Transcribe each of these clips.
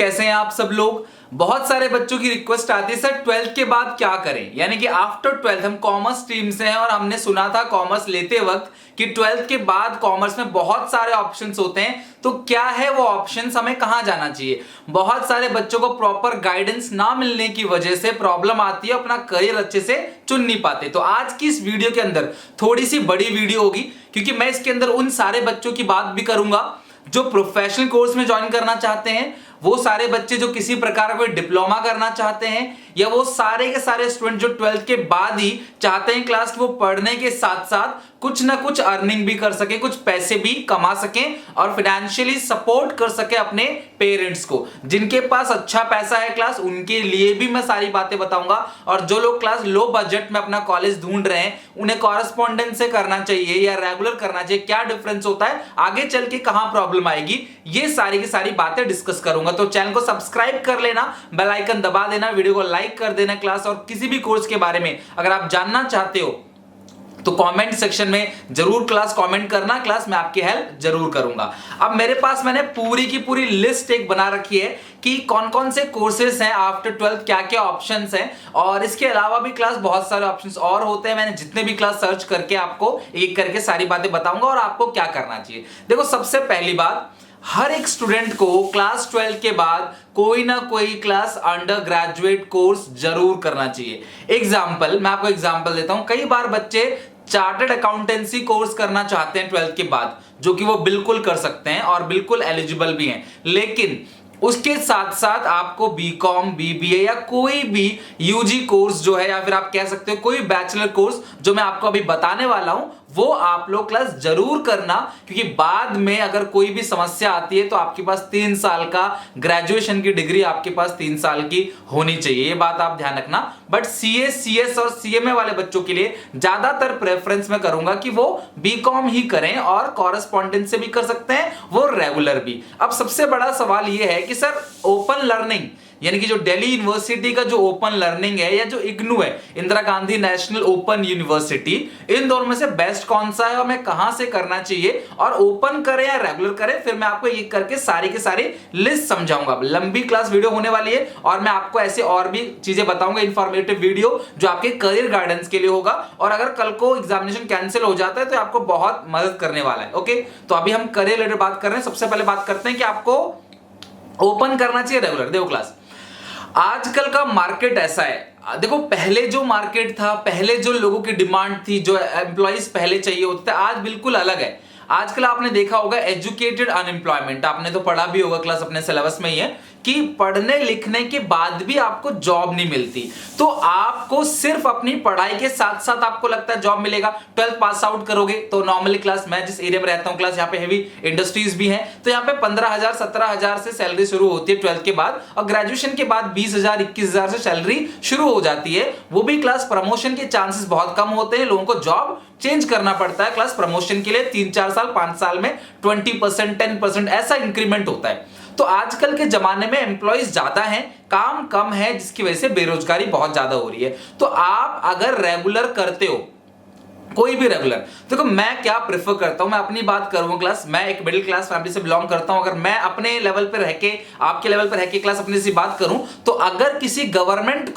कैसे हैं आप सब लोग। बहुत सारे बच्चों की रिक्वेस्ट आती है सर 12th के बाद क्या करें, यानी कि आफ्टर 12th। हम कॉमर्स स्ट्रीम से हैं और हमने सुना था कॉमर्स लेते वक्त कि 12th के बाद कॉमर्स में बहुत सारे ऑप्शंस होते हैं, तो क्या है वो ऑप्शंस, हमें कहां जाना चाहिए। बहुत सारे बच्चों को प्रॉपर गाइडेंस ना मिलने की वजह से प्रॉब्लम आती है, अपना करियर अच्छे से चुन नहीं पाते। तो आज की इस वीडियो के अंदर थोड़ी सी बड़ी वीडियो होगी, क्योंकि मैं इसके अंदर उन सारे बच्चों की बात भी करूंगा जो प्रोफेशनल कोर्स में ज्वाइन करना चाहते हैं, वो सारे बच्चे जो किसी प्रकार का कोई डिप्लोमा करना चाहते हैं, या वो सारे के सारे स्टूडेंट जो 12th के बाद ही चाहते हैं क्लास वो पढ़ने के साथ साथ कुछ ना कुछ अर्निंग भी कर सके, कुछ पैसे भी कमा सकें और फाइनेंशियली सपोर्ट कर सके अपने पेरेंट्स को। जिनके पास अच्छा पैसा है क्लास, उनके लिए भी मैं सारी बातें बताऊंगा। और जो लोग क्लास लो बजट में अपना कॉलेज ढूंढ रहे हैं, उन्हें कॉरेस्पॉन्डेंस से करना चाहिए या रेगुलर करना चाहिए, क्या डिफरेंस होता है, आगे चल के कहां प्रॉब्लम आएगी, ये सारी की सारी बातें डिस्कस करूंगा। तो चैनल को सब्सक्राइब कर लेना, बेल आइकन दबा देना, वीडियो को लाइक कर देना। क्लास और किसी भी कोर्स के बारे में अगर आप जानना चाहते हो तो कमेंट सेक्शन में जरूर क्लास कमेंट करना, क्लास में आपकी हेल्प जरूर करूंगा। अब मेरे पास मैंने पूरी की पूरी लिस्ट एक बना रखी है कि कौन कौन से कोर्सेज हैं आफ्टर 12th, क्या क्या ऑप्शंस हैं, और इसके अलावा भी क्लास बहुत सारे ऑप्शंस और होते हैं। मैंने जितने भी क्लास सर्च करके आपको एक करके सारी बातें बताऊंगा और आपको क्या करना चाहिए। देखो, सबसे पहली बात, हर एक स्टूडेंट को क्लास 12 के बाद कोई ना कोई क्लास अंडर ग्रेजुएट कोर्स जरूर करना चाहिए। एग्जाम्पल, मैं आपको एग्जाम्पल देता हूं। कई बार बच्चे चार्टर्ड अकाउंटेंसी कोर्स करना चाहते हैं 12th के बाद, जो कि वो बिल्कुल कर सकते हैं और बिल्कुल एलिजिबल भी हैं, लेकिन उसके साथ साथ आपको बीकॉम, बीबीए या कोई भी यूजी कोर्स जो है, या फिर आप कह सकते हो कोई बैचलर कोर्स जो मैं आपको अभी बताने वाला हूं, वो आप लोग क्लास जरूर करना। क्योंकि बाद में अगर कोई भी समस्या आती है तो आपके पास 3 साल का ग्रेजुएशन की डिग्री आपके पास 3 साल की होनी चाहिए, ये बात आप ध्यान रखना। बट सीए, सीएस और सीएमए वाले बच्चों के लिए ज्यादातर प्रेफरेंस मैं करूंगा कि वो बीकॉम ही करें, और कॉरेस्पॉन्डेंस से भी कर सकते हैं, वो रेगुलर भी। अब सबसे बड़ा सवाल ये है कि सर ओपन लर्निंग, यानी कि जो दिल्ली यूनिवर्सिटी का जो ओपन लर्निंग है, या जो इग्नू है, Indira Gandhi national open university, इन दोनों में से बेस्ट कौन सा है और मैं कहां से करना चाहिए, और ओपन करें या रेगुलर करें, फिर मैं आपको एक करके सारी की सारी लिस्ट समझाऊंगा। लंबी क्लास वीडियो होने वाली है और मैं आपको ऐसे और भी चीजें बताऊंगा, इंफॉर्मेटिव वीडियो जो आपके करियर गाइडेंस के लिए होगा, और अगर कल को एग्जामिनेशन कैंसिल हो जाता है तो आपको बहुत मदद करने वाला है। ओके, तो अभी हम करियर रिलेटेड बात कर रहे हैं। सबसे पहले बात करते हैं कि आपको ओपन करना चाहिए रेगुलर। देखो क्लास, आजकल का मार्केट ऐसा है, देखो पहले जो मार्केट था, पहले जो लोगों की डिमांड थी, जो एम्प्लॉइज पहले चाहिए होते थे, आज बिल्कुल अलग है। आजकल आपने देखा होगा एजुकेटेड अनएम्प्लॉयमेंट, आपने तो पढ़ा भी होगा, क्लास अपने सिलेबस में ही है कि पढ़ने लिखने के बाद भी आपको जॉब नहीं मिलती। तो आपको सिर्फ अपनी पढ़ाई के साथ साथ आपको लगता है जॉब मिलेगा, 12th पास आउट करोगे तो नॉर्मली क्लास, मैं जिस एरिया में रहता हूं क्लास, यहाँ पे हेवी इंडस्ट्रीज भी हैं, तो यहाँ पे 15,000 17,000 से सैलरी शुरू होती है 12th के बाद, और ग्रेजुएशन के बाद 20,000 21,000 से सैलरी शुरू हो जाती है। वो भी क्लास प्रमोशन के चांसेस बहुत कम होते हैं, लोगों को जॉब चेंज करना पड़ता है क्लास प्रमोशन के लिए। 3-4 साल 5 साल में 20% 10% ऐसा इंक्रीमेंट होता है। तो आजकल के जमाने में एम्प्लॉइज ज्यादा हैं, काम कम है, जिसकी वजह से बेरोजगारी बहुत ज्यादा हो रही है। तो आप अगर रेगुलर करते हो, कोई भी रेगुलर, देखो मैं क्या प्रेफर करता हूं, मैं अपनी बात करूंगा क्लास, मैं एक मिडिल क्लास फैमिली से बिलोंग करता हूं। अगर मैं अपने लेवल पे रह के, आपके लेवल पे रह के क्लास अपनी से बात करूं, तो अगर किसी गवर्नमेंट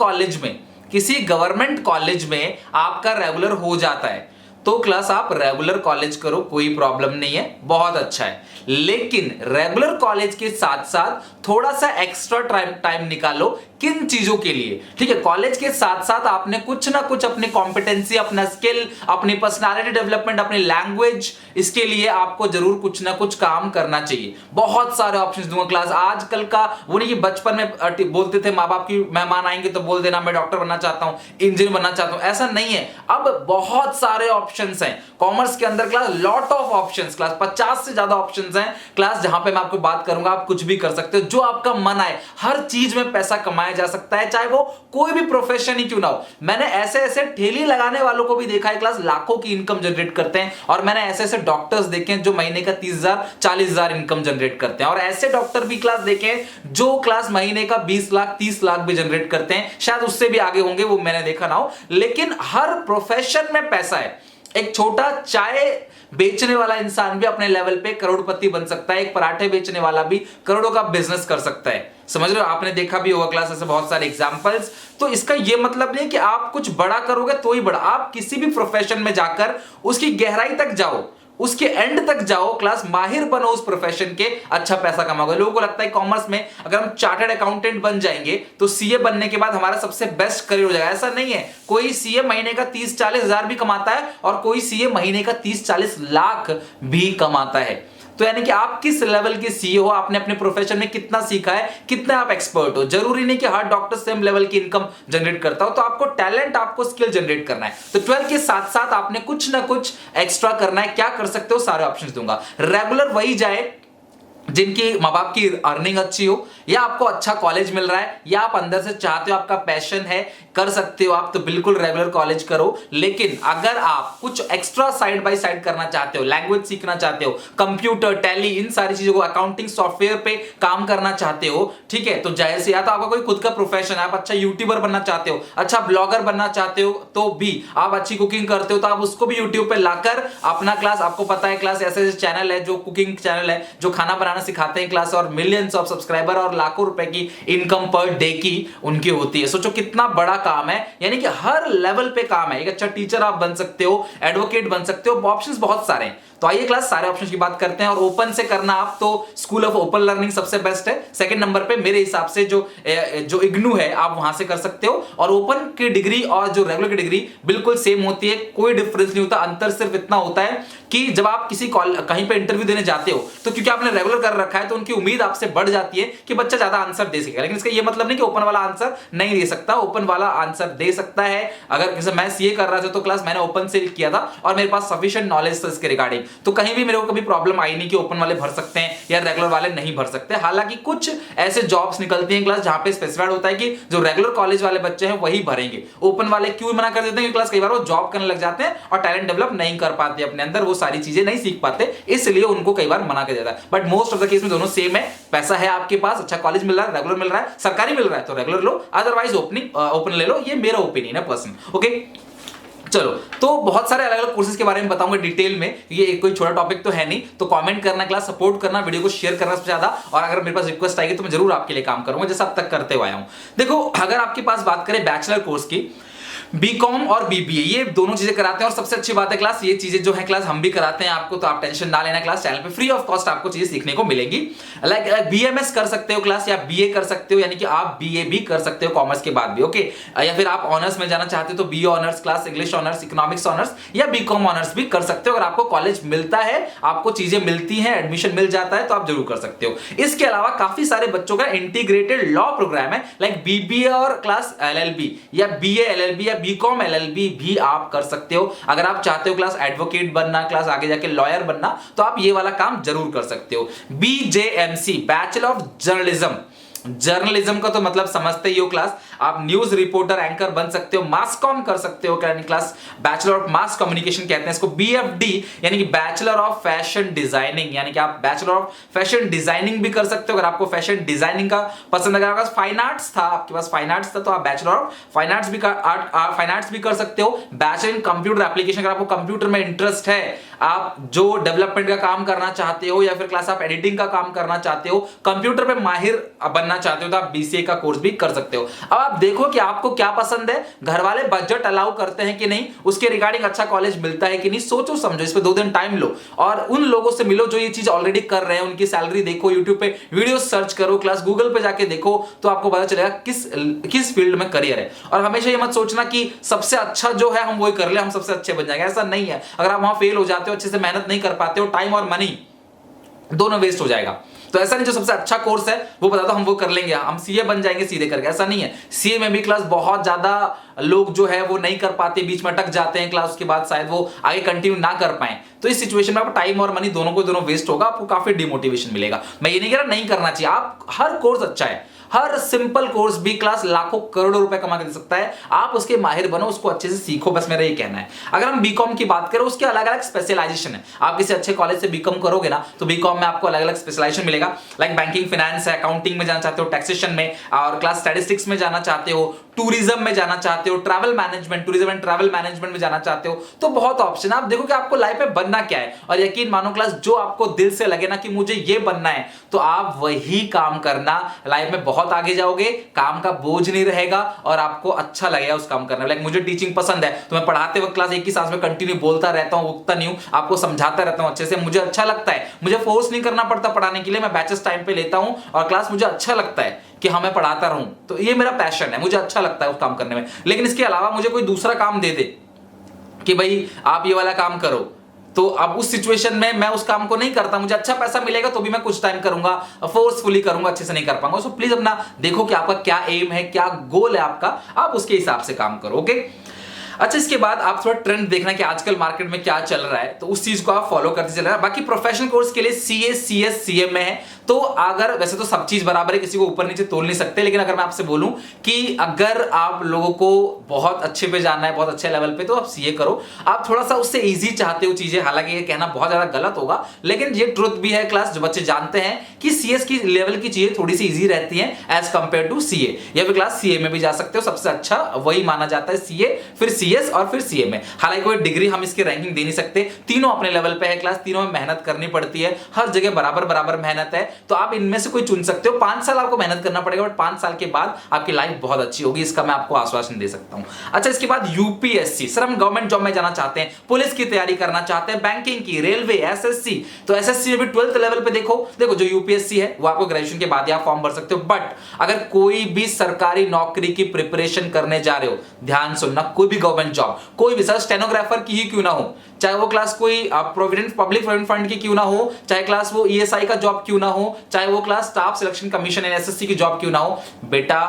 कॉलेज में आपका रेगुलर हो जाता है तो क्लास आप रेगुलर कॉलेज करो, कोई प्रॉब्लम नहीं है, बहुत अच्छा है। लेकिन रेगुलर कॉलेज के साथ साथ थोड़ा सा एक्स्ट्रा टाइम निकालो किन चीजों के लिए, ठीक है। कॉलेज के साथ साथ आपने कुछ ना कुछ अपनी कॉम्पिटेंसी, अपना स्किल, अपनी पर्सनालिटी डेवलपमेंट, अपनी लैंग्वेज, इसके लिए आपको जरूर कुछ ना कुछ काम करना चाहिए। बहुत सारे ऑप्शंस दूंगा क्लास। आजकल का वो नहीं कि बचपन में बोलते थे माँ बाप की मेहमान आएंगे तो बोल देना मैं डॉक्टर बनना चाहता हूं, इंजीनियर बनना चाहता हूं, ऐसा नहीं है। अब बहुत सारे ऑप्शंस हैं कॉमर्स के अंदर class, lot of options class, 50 से ज्यादा ऑप्शंस हैं क्लास, जहां पे मैं आपको बात करूंगा। आप कुछ भी कर सकते हो, जो आपका मन आए, हर चीज में पैसा कमाया जा सकता है, चाहे वो कोई भी प्रोफेशन ही क्यों ना हो। मैंने ऐसे ऐसे ठेली लगाने वालों को भी देखा है क्लास, लाखों की इनकम जनरेट करते हैं, और मैंने ऐसे ऐसे डॉक्टर्स देखे हैं जो महीने का 30,000 40,000 इनकम जनरेट करते हैं, और ऐसे डॉक्टर भी क्लास देखे हैं जो क्लास महीने का 20 लाख 30 लाख भी जनरेट करते हैं, शायद उससे भी आगे होंगे, वो मैंने देखा ना हो। लेकिन हर प्रोफेशन में पैसा है। एक छोटा चाय बेचने वाला इंसान भी अपने लेवल पे करोड़पति बन सकता है, एक पराठे बेचने वाला भी करोड़ों का बिजनेस कर सकता है। समझ रहे हो, आपने देखा भी होगा क्लास ऐसे बहुत सारे एग्जांपल्स। तो इसका ये मतलब नहीं कि आप कुछ बड़ा करोगे तो ही बड़ा, आप किसी भी प्रोफेशन में जाकर उसकी गहराई तक जाओ, उसके एंड तक जाओ, क्लास माहिर बनो उस प्रोफेशन के, अच्छा पैसा कमाओगे। लोगों को लगता है कॉमर्स में अगर हम चार्टर्ड अकाउंटेंट बन जाएंगे तो सीए बनने के बाद हमारा सबसे बेस्ट करियर हो जाएगा। ऐसा नहीं है, कोई सीए महीने का 30-40 हजार भी कमाता है और कोई सीए महीने का 30-40 लाख भी कमाता है। तो यानी कि आप किस लेवल के सीए हो, आपने अपने प्रोफेशन में कितना सीखा है, कितना आप एक्सपर्ट हो। जरूरी नहीं कि हर डॉक्टर सेम लेवल की इनकम जनरेट करता हो, तो आपको टैलेंट, आपको स्किल जनरेट करना है। तो 12 के साथ साथ आपने कुछ ना कुछ एक्स्ट्रा करना है। क्या कर सकते हो, सारे ऑप्शंस दूंगा। रेगुलर वही जाए जिनकी माँ बाप की अर्निंग अच्छी हो, या आपको अच्छा कॉलेज मिल रहा है, या आप अंदर से चाहते हो, आपका पैशन है, कर सकते हो आप, तो बिल्कुल रेगुलर कॉलेज करो। लेकिन अगर आप कुछ एक्स्ट्रा साइड बाय साइड करना चाहते हो, लैंग्वेज सीखना चाहते हो, कंप्यूटर, टैली, इन सारी चीजों को, अकाउंटिंग सॉफ्टवेयर पे काम करना चाहते हो, ठीक है, तो जाहिर से या तो आपका कोई खुद का प्रोफेशन है, आप अच्छा यूट्यूबर बनना चाहते हो, अच्छा ब्लॉगर बनना चाहते हो, तो भी आप अच्छी कुकिंग करते हो तो आप उसको भी यूट्यूब पे लाकर अपना क्लास, आपको पता है क्लास ऐसे चैनल है जो कुकिंग चैनल है जो खाना बनाना सिखाते हैं क्लास, और मिलियंस ऑफ सब्सक्राइबर और लाखों रुपए की इनकम पर डे की उनकी होती है। सोचो कितना बड़ा काम है, यानी कि हर लेवल पे काम है। एक अच्छा टीचर आप बन सकते हो, एडवोकेट बन सकते हो, ऑप्शंस बहुत सारे हैं। तो आइए क्लास सारे ऑप्शंस की बात करते हैं। और ओपन से करना आप तो स्कूल ऑफ ओपन लर्निंग सबसे बेस्ट है। सेकंड नंबर पे मेरे हिसाब से जो इग्नू है आप वहां से कर सकते हो। और ओपन की डिग्री और जो रेगुलर की डिग्री बिल्कुल सेम होती है, कोई डिफरेंस नहीं होता। अंतर सिर्फ इतना होता है कि जब आप किसी कहीं पे इंटरव्यू देने जाते हो तो क्योंकि आपने रेगुलर कर रखा है तो उनकी उम्मीद आपसे बढ़ जाती है कि बच्चा ज्यादा आंसर दे सकेगा। लेकिन इसका ये मतलब नहीं कि ओपन वाला आंसर नहीं दे सकता, ओपन वाला आंसर दे सकता है। अगर जैसे मैं सीए कर रहा था तो क्लास मैंने ओपन से किया था और मेरे पास सफिशिएंट नॉलेज था इसके रिगार्डिंग, तो कहीं भी मेरे को कभी प्रॉब्लम आई नहीं कि ओपन वाले भर सकते हैं या रेगुलर वाले नहीं भर सकते। हालांकि कुछ ऐसे जॉब्स निकलती हैं क्लास जहां पे स्पेसिफाइड होता है कि जो रेगुलर कॉलेज वाले बच्चे हैं वही भरेंगे। ओपन वाले क्यों मना कर देते हैं? क्लास कई बार वो जॉब करने लग जाते हैं और टैलेंट डेवलप नहीं कर पाते अपने अंदर, वो सारी चीजें नहीं सीख पाते, इसलिए उनको कई बार मना कर देता है। But most of the case में दोनों सेम है। पैसा है आपके पास, अच्छा कॉलेज मिल रहा है, रेगुलर मिल रहा है, सरकारी मिल रहा है तो रेगुलर लो, अदरवाइज ओपन ले लो। ये मेरा ओपिनियन है पर्सनल। ओके चलो, तो बहुत सारे अलग अलग कोर्सेज के बारे में बताऊंगा डिटेल में, ये कोई छोटा टॉपिक तो है नहीं। तो कमेंट करना, क्लास सपोर्ट करना, वीडियो को शेयर करना सबसे ज्यादा, और अगर मेरे पास रिक्वेस्ट आएगी तो मैं जरूर आपके लिए काम करूंगा जैसा अब तक करते हुए आया हूं। देखो, अगर आपके पास बात करें बैचलर कोर्स की, बीकॉम और बीबीए ये दोनों चीजें कराते हैं। और सबसे अच्छी बात है क्लास, ये चीजें जो है क्लास हम भी कराते हैं आपको, तो आप टेंशन ना लेना। क्लास चैनल पे फ्री ऑफ कॉस्ट आपको चीजें सीखने को मिलेंगी। लाइक बीएमएस कर सकते हो क्लास, या बीए कर सकते हो, यानी कि आप बीए भी कर सकते हो कॉमर्स के बाद भी। ओके, या फिर आप ऑनर्स में जाना चाहते हो तो BA honours class, English honours, economics honours, या बीकॉम ऑनर्स भी कर सकते हो। अगर आपको कॉलेज मिलता है, आपको चीजें मिलती हैं, एडमिशन मिल जाता है, तो आप जरूर कर सकते हो। इसके अलावा काफी सारे बच्चों का इंटीग्रेटेड लॉ प्रोग्राम है, लाइक बीबीए और क्लास एलएलबी, या बीए एलएलबी, या बीकॉम एलएलबी भी आप कर सकते हो। अगर आप चाहते हो क्लास एडवोकेट बनना, क्लास आगे जाके लॉयर बनना, तो आप ये वाला काम जरूर कर सकते हो। BJMC, bachelor of journalism, journalism का तो मतलब समझते ही हो क्लास, आप न्यूज रिपोर्टर, एंकर बन सकते हो, मास कॉम कर सकते हो class, bachelor of mass communication कहते हैं इसको। बीएफडी यानी कि बैचलर ऑफ फैशन डिजाइनिंग, यानी कि आप बैचलर ऑफ फैशन डिजाइनिंग भी कर सकते हो। अगर आपको फैशन डिजाइनिंग का पसंद, अगर आपके पास फाइन आर्ट्स था, आपके पास फाइन आर्ट्स था, तो आप बैचलर ऑफ फाइन आर्ट्स भी कर सकते हो। बैचलर इन कंप्यूटर एप्लीकेशन, अगर आपको कंप्यूटर में इंटरेस्ट है, आप जो डेवलपमेंट का काम करना चाहते हो, या फिर क्लास आप एडिटिंग का काम करना चाहते हो, कंप्यूटर पे माहिर बनना चाहते हो, तो आप बीसीए का कोर्स भी कर सकते हो। अब आप देखो कि आपको क्या पसंद है, घर वाले बजट अलाउ करते हैं कि नहीं, उसके रिगार्डिंग अच्छा कॉलेज मिलता है कि नहीं, सोचो समझो, इस पे 2 दिन टाइम लो और उन लोगों से मिलो जो ये चीज ऑलरेडी कर रहे हैं, उनकी सैलरी देखो, यूट्यूब पे वीडियो सर्च करो, क्लास गूगल पे जाके देखो, तो आपको पता चलेगा किस फील्ड में करियर है। और हमेशा ये मत सोचना कि सबसे अच्छा जो है हम वही कर ले, हम सबसे अच्छे बन जाएंगे, ऐसा नहीं है। अगर आप वहां फेल हो जाते हो, अच्छे से मेहनत नहीं कर पाते हो, टाइम और मनी दोनों वेस्ट हो जाएगा। तो ऐसा नहीं जो सबसे अच्छा कोर्स है वो बता दो हम वो कर लेंगे, हम सीए बन जाएंगे सीधे करके, ऐसा नहीं है। सीए में भी क्लास बहुत ज्यादा लोग जो है वो नहीं कर पाते, बीच में अटक जाते हैं क्लास, उसके बाद शायद वो आगे कंटिन्यू ना कर पाए। तो इस सिचुएशन में आपको टाइम और मनी दोनों वेस्ट होगा, आपको काफी डिमोटिवेशन मिलेगा। मैं ये नहीं कह रहा नहीं करना चाहिए, आप हर कोर्स अच्छा है, हर सिंपल कोर्स भी क्लास लाखों करोड़ों रुपए कमा के दे सकता है, आप उसके माहिर बनो, उसको अच्छे से सीखो, बस मेरा ये कहना है। अगर हम बीकॉम की बात करें, उसके अलग अलग स्पेशलाइजेशन है। आप किसी अच्छे कॉलेज से बीकॉम करोगे ना, तो बीकॉम में आपको अलग अलग स्पेशलाइजेशन मिलेगा। लाइक बैंकिंग, फाइनेंस है, अकाउंटिंग में जाना चाहते हो, टैक्सेशन में, और क्लास स्टैटिस्टिक्स में जाना चाहते हो, टूरिज्म में जाना चाहते हो, travel management, tourism and travel management में जाना चाहते हो, तो बहुत ऑप्शन है। आप देखो कि आपको लाइफ में बनना क्या है, और यकीन मानो क्लास जो आपको दिल से लगे ना कि मुझे ये बनना है, तो आप वही काम करना, लाइफ में बहुत आगे जाओगे, काम का बोझ नहीं रहेगा और आपको अच्छा लगेगा उस काम करने में। लाइक मुझे टीचिंग पसंद है, तो मैं पढ़ाते वक्त क्लास एक ही सांस में कंटिन्यू बोलता रहता हूं, उगता नहीं हूं, आपको समझाता रहता हूं अच्छे से, मुझे अच्छा लगता है, मुझे फोर्स नहीं करना पड़ता पढ़ाने के लिए, मैं बैचेस टाइम पे लेता हूं और क्लास मुझे अच्छा लगता है कि हाँ मैं पढ़ाता रहूं, तो ये मेरा पैशन है, मुझे अच्छा लगता है उस काम करने में। लेकिन इसके अलावा मुझे कोई दूसरा काम दे दे कि भाई आप ये वाला काम करो, तो अब उस सिचुएशन में मैं उस काम को नहीं करता, मुझे अच्छा पैसा मिलेगा तो भी मैं कुछ टाइम करूंगा, फोर्सफुली करूंगा, अच्छे से नहीं कर पाऊंगा। सो प्लीज अपना देखो कि आपका क्या एम है, क्या गोल है आपका, आप उसके हिसाब से काम करो। ओके, अच्छा इसके बाद आप थोड़ा ट्रेंड देखना कि आजकल मार्केट में क्या चल रहा है, तो उस चीज को आप फॉलो करते चलना। बाकी प्रोफेशनल कोर्स के लिए सीए, सीएस, सीएम में है, तो अगर वैसे तो सब चीज बराबर है, किसी को ऊपर नीचे तोल नहीं सकते, लेकिन अगर मैं आपसे बोलूं कि अगर आप लोगों को बहुत अच्छे पे जाना है, बहुत अच्छे लेवल पे, तो आप सीए करो। आप थोड़ा सा उससे इजी चाहते हो चीजें, हालांकि ये कहना बहुत ज्यादा गलत होगा, लेकिन ये ट्रुथ भी है क्लास, जो बच्चे जानते हैं कि सीएस की लेवल की चीजें थोड़ी सी इजी रहती हैं एज कंपेयर टू सीए, या फिर क्लास सीए में भी जा सकते हो, सबसे अच्छा वही माना जाता है सीए, फिर सीएस और फिर सीए में। हालांकि कोई डिग्री हम इसकी रैंकिंग दे नहीं सकते, तीनों अपने लेवल पे है क्लास, तीनों में मेहनत करनी पड़ती है, हर जगह बराबर बराबर मेहनत है, तो आप इनमें से कोई चुन सकते हो। 5 साल आपको मेहनत करना पड़ेगा, बट 5 साल के बाद आपकी लाइफ बहुत अच्छी होगी, इसका मैं आपको आश्वासन दे सकता हूं। अच्छा इसके बाद यूपीएससी, सर हम गवर्नमेंट जॉब में जाना चाहते हैं, पुलिस की तैयारी करना चाहते हैं, बैंकिंग की, रेलवे, एसएससी, तो एसएससी में भी 12th लेवल पे देखो जो यूपीएससी है वो आपको ग्रेजुएशन के बाद ही आप फॉर्म भर सकते हो। बट अगर कोई भी सरकारी नौकरी की प्रिपरेशन करने जा रहे हो, ध्यान सुनना, कोई भी गवर्नमेंट जॉब, कोई भी, सर स्टेनोग्राफर की ही क्यों ना हो, चाहे वो क्लास कोई प्रोविडेंट पब्लिक प्रोविडेंट फंड की क्यों ना हो, चाहे क्लास वो ईएसआई का जॉब क्यों ना हो, चाहे वो class staff selection commission SSC की जॉब क्यों ना हो, बेटा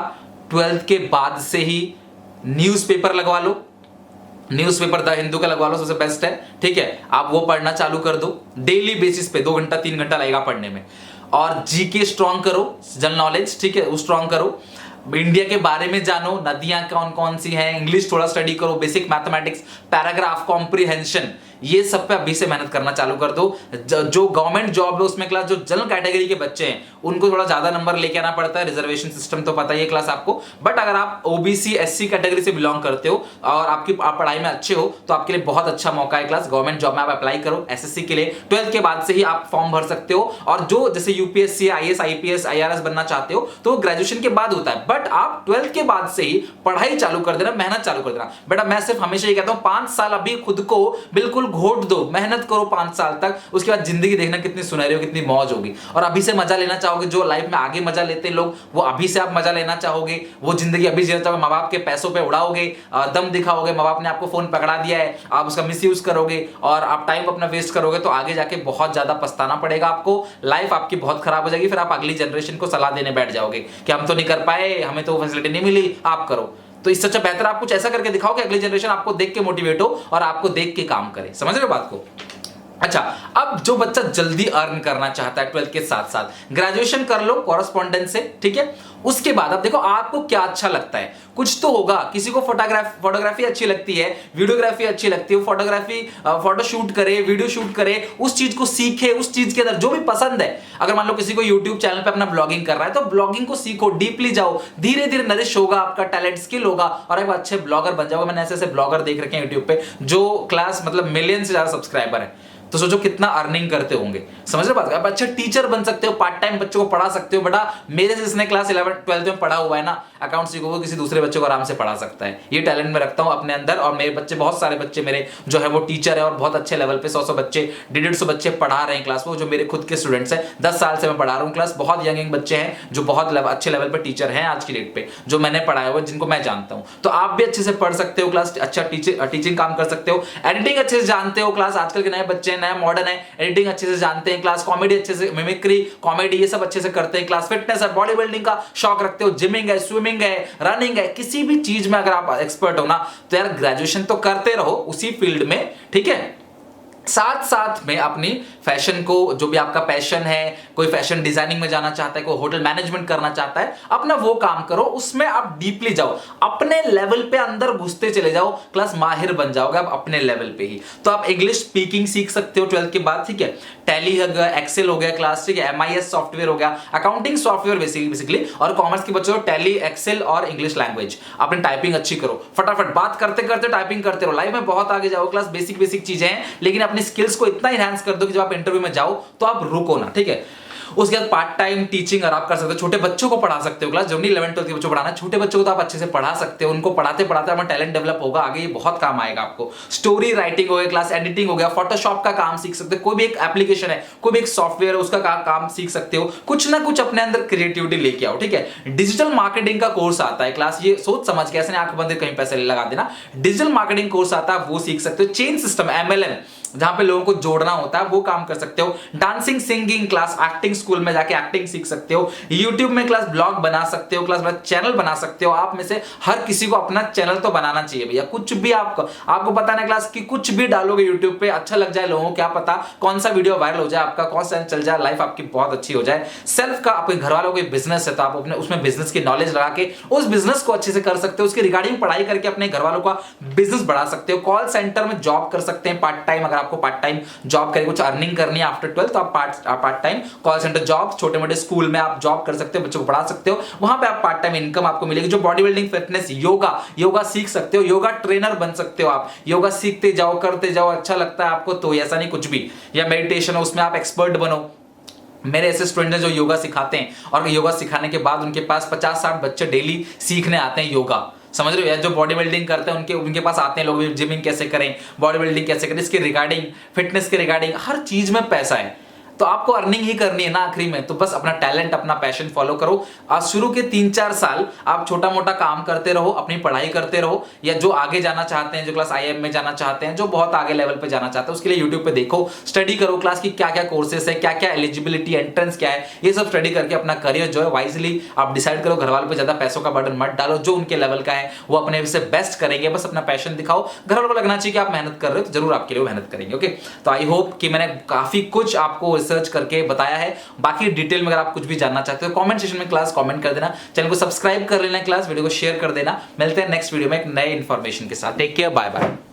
12th के बाद से ही न्यूज़पेपर लगवा लो, न्यूज़पेपर द हिंदू का लगवा लो, सबसे बेस्ट है, ठीक है। आप वो पढ़ना चालू कर दो डेली बेसिस पे, 2 घंटा 3 घंटा लगेगा पढ़ने में, और जीके स्ट्रॉन्ग करो, जनरल नॉलेज, ठीक है, वो स्ट्रॉन्ग करो, इंडिया के बारे में जानो, नदियां कौन कौन सी हैं, इंग्लिश थोड़ा स्टडी करो, बेसिक मैथमेटिक्स, पैराग्राफ कॉम्प्रिहेंशन, ये सब पे अभी से मेहनत करना चालू कर दो। जो गवर्नमेंट जॉब है उसमें क्लास जो जनरल कैटेगरी के बच्चे हैं उनको थोड़ा ज्यादा नंबर लेके आना पड़ता है, रिजर्वेशन सिस्टम तो पता ही है क्लास आपको, बट अगर आप ओबीसी एससी कैटेगरी से बिलोंग करते हो और आप पढ़ाई में अच्छे हो, तो आपके लिए बहुत अच्छा मौका है क्लास, गवर्नमेंट जॉब में आप अप्लाई करो एसएससी के लिए, 12th के बाद से ही आप फॉर्म भर सकते हो। और जो जैसे यूपीएससी, आईएएस, आईपीएस, आईआरएस बनना चाहते हो तो वो ग्रेजुएशन के बाद होता है, बट आप 12th के बाद से ही पढ़ाई चालू कर देना, मेहनत चालू कर देना। बेटा मैं सिर्फ हमेशा ये कहता हूं 5 साल अभी खुद को बिल्कुल घोट दो, मेहनत करो 5 साल तक, उसके बाद जिंदगी देखना कितनी सुनहरी हो, कितनी मौज होगी। और अभी से मजा लेना चाहोगे, जो लाइफ में आगे मजा लेते हैं लोग, वो अभी से आप मजा लेना चाहोगे, वो जिंदगी अभी जीना चाहोगे, माँ बाप के पैसों पे उड़ाओगे, दम दिखाओगे, माँ बाप ने आपको फोन पकड़ा दिया है, आप उसका मिसयूज करोगे और आप टाइम अपना वेस्ट करोगे, तो आगे जाके बहुत ज्यादा पछताना पड़ेगा आपको, लाइफ आपकी बहुत खराब हो जाएगी, फिर आप अगली जनरेशन को सलाह देने बैठ जाओगे कि हम तो नहीं कर पाए, हमें तो फैसिलिटी नहीं मिली, आप करो। तो इससे अच्छा बेहतर आप कुछ ऐसा करके दिखाओ कि अगली जनरेशन आपको देख के मोटिवेट हो और आपको देख के काम करे। समझ रहे हो बात को? अच्छा, अब जो बच्चा जल्दी अर्न करना चाहता है 12th के साथ साथ ग्रेजुएशन कर लो कॉरेस्पॉन्डेंस से, ठीक है। उसके बाद अब देखो आपको क्या अच्छा लगता है, कुछ तो होगा। किसी को फोटोग्राफी अच्छी लगती है, वीडियोग्राफी अच्छी लगती है, फोटो शूट करे, वीडियो शूट करे, उस चीज को सीखे, उस चीज के अंदर जो भी पसंद है। अगर मान लो किसी को यूट्यूब चैनल पे अपना ब्लॉगिंग कर रहा है, तो ब्लॉगिंग को सीखो, डीपली जाओ, धीरे धीरे नरिश होगा, आपका टैलेंट स्किल होगा और एक अच्छे ब्लॉगर बन जाओगे। मैंने ऐसे ऐसे ब्लॉगर देख रखे हैं यूट्यूब पे जो क्लास मतलब मिलियन से ज्यादा सब्सक्राइबर है, तो सोचो कितना अर्निंग करते होंगे। समझ रहे बात? आप अच्छे टीचर बन सकते हो, पार्ट टाइम बच्चों को पढ़ा सकते हो। बेटा मेरे से जिसने क्लास 11 12 में पढ़ा हुआ है ना, अकाउंट सीखो, वो किसी दूसरे बच्चों को आराम से पढ़ा सकता है। ये टैलेंट मैं रखता हूं अपने अंदर, और मेरे बच्चे, बहुत सारे बच्चे मेरे जो है वो टीचर है और बहुत अच्छे लेवल पे 100 बच्चे, 150 बच्चे पढ़ा रहे हैं क्लास, वो जो मेरे खुद के स्टूडेंट्स हैं। 10 साल से मैं पढ़ा रहा हूँ क्लास, बहुत यंग बच्चे हैं जो बहुत अच्छे लेवल पे टीचर हैं आज की डेट पे, जो मैंने पढ़ाया हुआ, जिनको मैं जानता हूँ। तो आप भी अच्छे से पढ़ सकते हो क्लास, अच्छा टीचिंग काम कर सकते हो, एडिटिंग अच्छे से जानते हो क्लास, आजकल के नए बच्चे नए मॉडर्न है, एडिटिंग अच्छे से जानते हैं क्लास, कॉमेडी अच्छे से, मिमिक्री, कॉमेडी, ये सब अच्छे से करते हैं क्लास, फिटनेस है, बॉडी बिल्डिंग का शौक रखते हो, जिमिंग है, स्विमिंग है, रनिंग है, किसी भी चीज में अगर आप एक्सपर्ट हो ना, तो यार ग्रेजुएशन तो करते रहो उसी फील्ड में, ठीक है। साथ साथ में अपनी फैशन को, जो भी आपका पैशन है, कोई फैशन डिजाइनिंग में जाना चाहता है, कोई होटल मैनेजमेंट करना चाहता है, अपना वो काम करो, उसमें आप डीपली जाओ, अपने लेवल पे अंदर घुसते चले जाओ, क्लास माहिर बन जाओगे आप अपने लेवल पे ही। तो आप इंग्लिश स्पीकिंग सीख सकते हो 12th के बाद, ठीक है। टैली हो गया, एक्सेल हो गया क्लास, ठीक है, MIS सॉफ्टवेयर हो गया, अकाउंटिंग सॉफ्टवेयर बेसिकली। और कॉमर्स के बच्चों को टैली, एक्सेल और इंग्लिश लैंग्वेज, अपनी टाइपिंग अच्छी करो, फटाफट बात करते करते टाइपिंग करते रहो, लाइफ में बहुत आगे जाओ। क्लास बेसिक चीजें हैं, लेकिन अपनी स्किल्स को इतना इनहैंस कर दो कि जब आप इंटरव्यू में जाओ तो आप रुको ना, ठीक है। उसके बाद पार्ट टाइम टीचिंग अगर आप कर सकते हो, छोटे बच्चों को पढ़ा सकते हो, क्लास जो नहीं 11th 12th के बच्चों को पढ़ाना, छोटे बच्चों को तो आप अच्छे से पढ़ा सकते हो, उनको पढ़ाते पढ़ाते अपना टैलेंट डेवलप होगा, आगे ये बहुत काम आएगा आपको। स्टोरी राइटिंग हो गया, क्लास एडिटिंग हो गया, फोटोशॉप का काम सीख सकते हो, कोई भी एक एप्लीकेशन है, कोई भी एक सॉफ्टवेयर है, उसका काम सीख सकते हो, कुछ ना कुछ अपने अंदर क्रिएटिविटी लेके आओ, ठीक है। डिजिटल मार्केटिंग का कोर्स आता है क्लास, ये सोच समझ के, ऐसे आंख बंद कहीं पैसे लगा देना, डिजिटल मार्केटिंग कोर्स आता है, वो सीख सकते हो। चेन सिस्टम MLM, जहां पे लोगों को जोड़ना होता है, वो काम कर सकते हो। Dancing singing class, acting school में जाके एक्टिंग सीख सकते हो। यूट्यूब में क्लास ब्लॉग बना सकते हो, क्लास चैनल बना सकते हो। आप में से हर किसी को अपना चैनल तो बनाना चाहिए भैया, कुछ भी आपको पता ना क्लास कि कुछ भी डालोगे यूट्यूब पे अच्छा लग जाए लोगों को, क्या पता कौन सा वीडियो वायरल हो जाए, आपका कौन सा चल जाए, लाइफ आपकी बहुत अच्छी हो जाए। सेल्फ का आपके घर वालों का बिजनेस है तो आप अपने उसमें बिजनेस की नॉलेज लगा के उस बिजनेस को अच्छे से कर सकते हो, उसके रिगार्डिंग पढ़ाई करके अपने घर वालों का बिजनेस बढ़ा सकते हो। कॉल सेंटर में जॉब कर सकते हैं पार्ट टाइम, अगर आपको पार्ट टाइम जॉब करके कुछ अर्निंग करनी है आफ्टर 12th, तो आप part time call centre job, छोटे मोटे स्कूल में आप जॉब कर सकते हो, बच्चों को पढ़ा सकते हो, वहां पे आप पार्ट टाइम इनकम आपको मिलेगी। जो बॉडी बिल्डिंग, फिटनेस, योगा सीख सकते हो, योगा ट्रेनर बन सकते हो आप, योगा सीखते जाओ, करते जाओ, अच्छा लगता है आपको तो, ऐसा नहीं कुछ भी, या मेडिटेशन है उसमें आप एक्सपर्ट बनो। मेरे ऐसे स्टूडेंट हैं जो योगा सिखाते हैं, और योगा सिखाने के बाद उनके पास 50-60 बच्चे डेली सीखने आते हैं योगा, समझ रहे हो। या जो बॉडी बिल्डिंग करते हैं उनके पास आते हैं लोग, जिमिंग कैसे करें, बॉडी बिल्डिंग कैसे करें, इसके रिगार्डिंग, फिटनेस के रिगार्डिंग, हर चीज में पैसा है। तो आपको अर्निंग ही करनी है ना आखिरी में, तो बस अपना टैलेंट, अपना पैशन फॉलो करो। आज शुरू के 3-4 साल आप छोटा मोटा काम करते रहो, अपनी पढ़ाई करते रहो, या जो आगे जाना चाहते हैं, जो क्लास IIM में जाना चाहते हैं, जो बहुत आगे लेवल पे जाना चाहते हैं, उसके लिए यूट्यूब पे देखो, स्टडी करो क्लास की क्या क्या कोर्सेस है, क्या क्या एलिजिबिलिटी, एंट्रेंस क्या है, ये सब स्टडी करके अपना करियर जो है वाइजली आप डिसाइड करो। घर वालों पे ज्यादा पैसों का बर्डन मत डालो, जो उनके लेवल का है वो अपने से बेस्ट करेंगे, बस अपना पैशन दिखाओ। घर वालों को लगना चाहिए कि आप मेहनत कर रहे हो, तो जरूर आपके लिए मेहनत करेंगे। ओके, तो आई होप कि मैंने काफी कुछ आपको रिसर्च करके बताया है। बाकी डिटेल में अगर आप कुछ भी जानना चाहते हो, कमेंट सेक्शन में क्लास कमेंट कर देना, चैनल को सब्सक्राइब कर लेना, क्लास वीडियो को शेयर कर देना। मिलते हैं नेक्स्ट वीडियो में एक नए इंफॉर्मेशन के साथ। Take care, bye bye.